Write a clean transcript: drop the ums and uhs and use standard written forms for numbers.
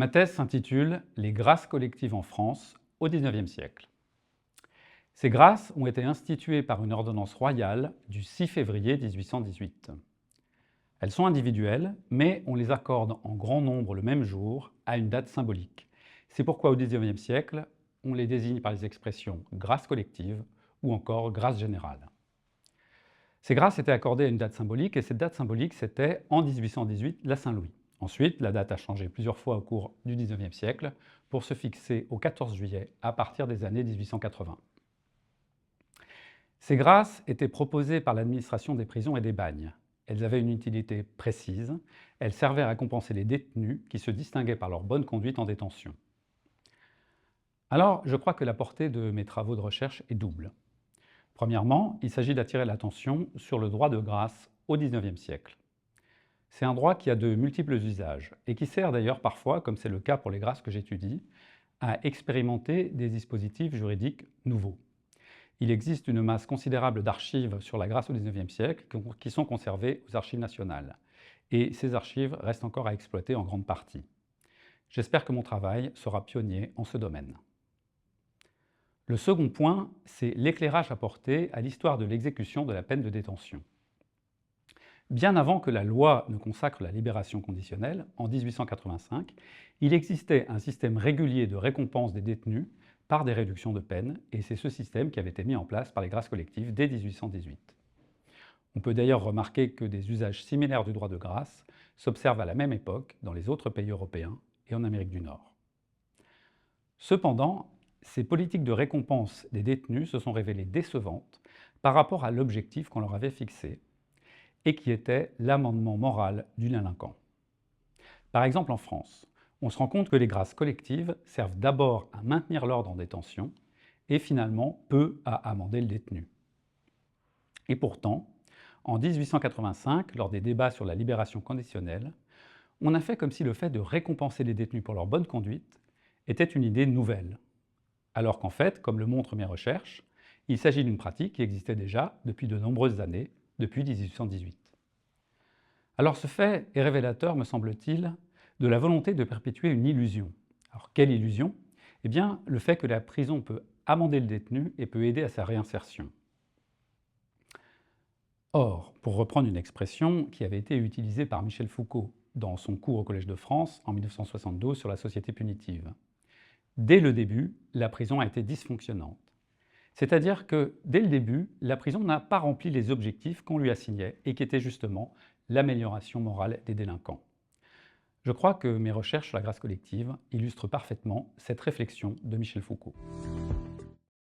Ma thèse s'intitule « Les grâces collectives en France au XIXe siècle ». Ces grâces ont été instituées par une ordonnance royale du 6 février 1818. Elles sont individuelles, mais on les accorde en grand nombre le même jour, à une date symbolique. C'est pourquoi au XIXe siècle, on les désigne par les expressions grâce collective ou encore grâce générale. Ces grâces étaient accordées à une date symbolique, et cette date symbolique, c'était en 1818 la Saint-Louis. Ensuite, la date a changé plusieurs fois au cours du XIXe siècle pour se fixer au 14 juillet à partir des années 1880. Ces grâces étaient proposées par l'administration des prisons et des bagnes. Elles avaient une utilité précise, elles servaient à récompenser les détenus qui se distinguaient par leur bonne conduite en détention. Alors, je crois que la portée de mes travaux de recherche est double. Premièrement, il s'agit d'attirer l'attention sur le droit de grâce au XIXe siècle. C'est un droit qui a de multiples usages et qui sert d'ailleurs parfois, comme c'est le cas pour les grâces que j'étudie, à expérimenter des dispositifs juridiques nouveaux. Il existe une masse considérable d'archives sur la grâce au XIXe siècle qui sont conservées aux archives nationales. Et ces archives restent encore à exploiter en grande partie. J'espère que mon travail sera pionnier en ce domaine. Le second point, c'est l'éclairage apporté à l'histoire de l'exécution de la peine de détention. Bien avant que la loi ne consacre la libération conditionnelle, en 1885, il existait un système régulier de récompense des détenus par des réductions de peine, et c'est ce système qui avait été mis en place par les grâces collectives dès 1818. On peut d'ailleurs remarquer que des usages similaires du droit de grâce s'observent à la même époque dans les autres pays européens et en Amérique du Nord. Cependant, ces politiques de récompense des détenus se sont révélées décevantes par rapport à l'objectif qu'on leur avait fixé, et qui était l'amendement moral du délinquant. Par exemple, en France, on se rend compte que les grâces collectives servent d'abord à maintenir l'ordre en détention et finalement peu à amender le détenu. Et pourtant, en 1885, lors des débats sur la libération conditionnelle, on a fait comme si le fait de récompenser les détenus pour leur bonne conduite était une idée nouvelle. Alors qu'en fait, comme le montrent mes recherches, il s'agit d'une pratique qui existait déjà depuis de nombreuses années, depuis 1818. Alors ce fait est révélateur, me semble-t-il, de la volonté de perpétuer une illusion. Alors quelle illusion? Eh bien, le fait que la prison peut amender le détenu et peut aider à sa réinsertion. Or, pour reprendre une expression qui avait été utilisée par Michel Foucault dans son cours au Collège de France en 1972 sur la société punitive, dès le début, la prison a été dysfonctionnante. C'est-à-dire que, dès le début, la prison n'a pas rempli les objectifs qu'on lui assignait et qui étaient justement l'amélioration morale des délinquants. Je crois que mes recherches sur la grâce collective illustrent parfaitement cette réflexion de Michel Foucault.